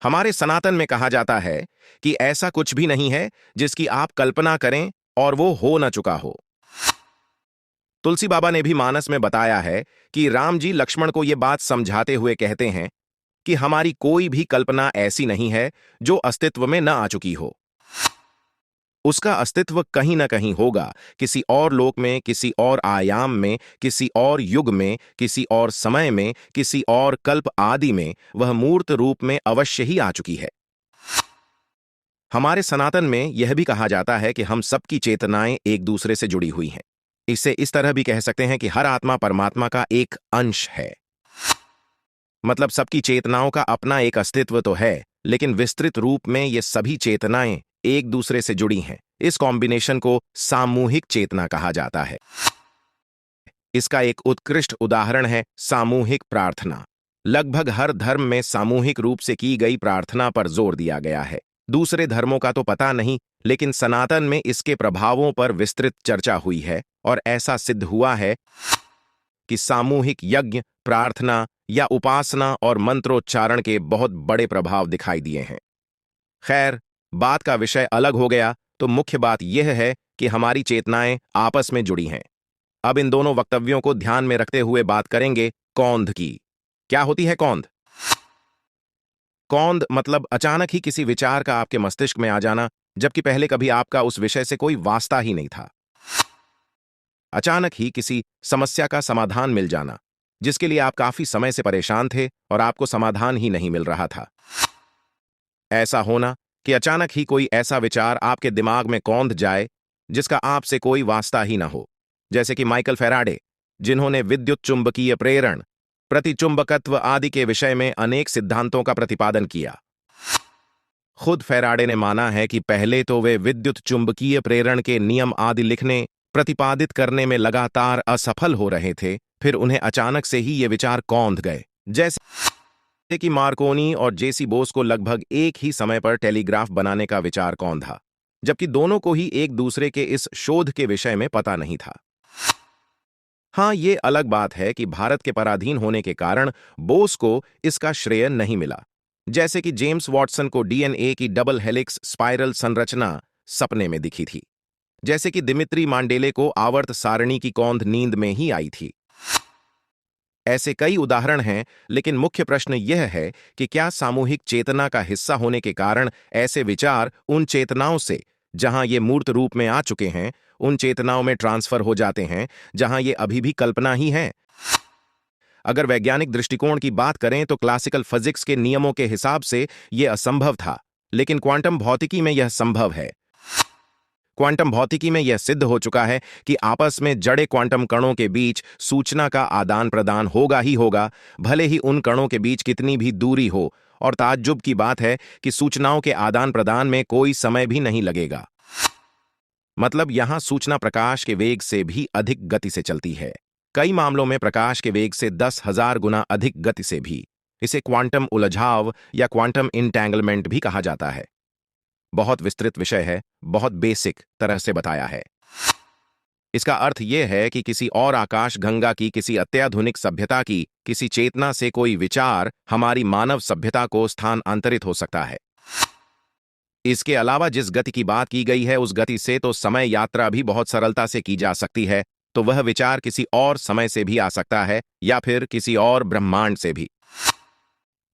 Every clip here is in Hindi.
हमारे सनातन में कहा जाता है कि ऐसा कुछ भी नहीं है जिसकी आप कल्पना करें और वो हो न चुका हो। तुलसी बाबा ने भी मानस में बताया है कि राम जी लक्ष्मण को ये बात समझाते हुए कहते हैं कि हमारी कोई भी कल्पना ऐसी नहीं है जो अस्तित्व में न आ चुकी हो। उसका अस्तित्व कहीं ना कहीं होगा, किसी और लोक में, किसी और आयाम में, किसी और युग में, किसी और समय में, किसी और कल्प आदि में वह मूर्त रूप में अवश्य ही आ चुकी है। हमारे सनातन में यह भी कहा जाता है कि हम सबकी चेतनाएं एक दूसरे से जुड़ी हुई हैं। इसे इस तरह भी कह सकते हैं कि हर आत्मा परमात्मा का एक अंश है। मतलब सबकी चेतनाओं का अपना एक अस्तित्व तो है, लेकिन विस्तृत रूप में ये सभी चेतनाएं एक दूसरे से जुड़ी हैं। इस कॉम्बिनेशन को सामूहिक चेतना कहा जाता है। इसका एक उत्कृष्ट उदाहरण है सामूहिक प्रार्थना। लगभग हर धर्म में सामूहिक रूप से की गई प्रार्थना पर जोर दिया गया है। दूसरे धर्मों का तो पता नहीं, लेकिन सनातन में इसके प्रभावों पर विस्तृत चर्चा हुई है और ऐसा सिद्ध हुआ है कि सामूहिक यज्ञ, प्रार्थना या उपासना और मंत्रोच्चारण के बहुत बड़े प्रभाव दिखाई दिए हैं। खैर, बात का विषय अलग हो गया, तो मुख्य बात यह है कि हमारी चेतनाएं आपस में जुड़ी हैं। अब इन दोनों वक्तव्यों को ध्यान में रखते हुए बात करेंगे कौंध की। क्या होती है कौंध? कौंध मतलब अचानक ही किसी विचार का आपके मस्तिष्क में आ जाना, जबकि पहले कभी आपका उस विषय से कोई वास्ता ही नहीं था। अचानक ही किसी समस्या का समाधान मिल जाना, जिसके लिए आप काफी समय से परेशान थे और आपको समाधान ही नहीं मिल रहा था। ऐसा होना कि अचानक ही कोई ऐसा विचार आपके दिमाग में कौंध जाए जिसका आपसे कोई वास्ता ही ना हो। जैसे कि माइकल फैराडे, जिन्होंने विद्युत चुंबकीय प्रेरण, प्रतिचुंबकत्व आदि के विषय में अनेक सिद्धांतों का प्रतिपादन किया। खुद फैराडे ने माना है कि पहले तो वे विद्युत चुंबकीय प्रेरण के नियम आदि लिखने, प्रतिपादित करने में लगातार असफल हो रहे थे, फिर उन्हें अचानक से ही ये विचार कौंध गए। जैसे कि मार्कोनी और जेसी बोस को लगभग एक ही समय पर टेलीग्राफ बनाने का विचार कौंधा, जबकि दोनों को ही एक दूसरे के इस शोध के विषय में पता नहीं था। हाँ, ये अलग बात है कि भारत के पराधीन होने के कारण बोस को इसका श्रेय नहीं मिला। जैसे कि जेम्स वॉटसन को डीएनए की डबल हेलिक्स स्पाइरल संरचना सपने में दिखी थी। जैसे कि दिमित्री मांडेले को आवर्त सारणी की कौंध नींद में ही आई थी। ऐसे कई उदाहरण हैं, लेकिन मुख्य प्रश्न यह है कि क्या सामूहिक चेतना का हिस्सा होने के कारण ऐसे विचार उन चेतनाओं से, जहां ये मूर्त रूप में आ चुके हैं, उन चेतनाओं में ट्रांसफर हो जाते हैं जहां ये अभी भी कल्पना ही है? अगर वैज्ञानिक दृष्टिकोण की बात करें तो क्लासिकल फिजिक्स के नियमों के हिसाब से यह असंभव था, लेकिन क्वांटम भौतिकी में यह संभव है। क्वांटम भौतिकी में यह सिद्ध हो चुका है कि आपस में जड़े क्वांटम कणों के बीच सूचना का आदान प्रदान होगा ही होगा, भले ही उन कणों के बीच कितनी भी दूरी हो। और ताज्जुब की बात है कि सूचनाओं के आदान प्रदान में कोई समय भी नहीं लगेगा। मतलब यहां सूचना प्रकाश के वेग से भी अधिक गति से चलती है, कई मामलों में प्रकाश के वेग से 10,000 गुना अधिक गति से भी। इसे क्वांटम उलझाव या क्वांटम इंटैंगलमेंट भी कहा जाता है। बहुत विस्तृत विषय है, बहुत बेसिक तरह से बताया है। इसका अर्थ यह है कि किसी और आकाश गंगा की, किसी अत्याधुनिक सभ्यता की, किसी चेतना से कोई विचार हमारी मानव सभ्यता को स्थानांतरित हो सकता है। इसके अलावा जिस गति की बात की गई है, उस गति से तो समय यात्रा भी बहुत सरलता से की जा सकती है, तो वह विचार किसी और समय से भी आ सकता है या फिर किसी और ब्रह्मांड से भी।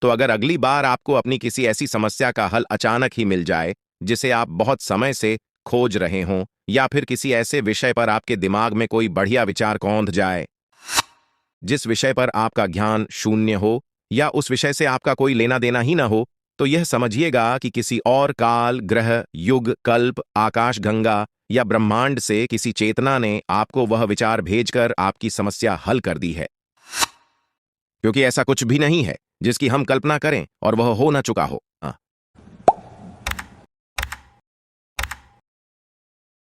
तो अगर अगली बार आपको अपनी किसी ऐसी समस्या का हल अचानक ही मिल जाए जिसे आप बहुत समय से खोज रहे हों, या फिर किसी ऐसे विषय पर आपके दिमाग में कोई बढ़िया विचार कौंध जाए जिस विषय पर आपका ज्ञान शून्य हो, या उस विषय से आपका कोई लेना देना ही ना हो, तो यह समझिएगा कि किसी और काल, ग्रह, युग, कल्प, आकाशगंगा या ब्रह्मांड से किसी चेतना ने आपको वह विचार भेजकर आपकी समस्या हल कर दी है। क्योंकि ऐसा कुछ भी नहीं है जिसकी हम कल्पना करें और वह हो ना चुका हो।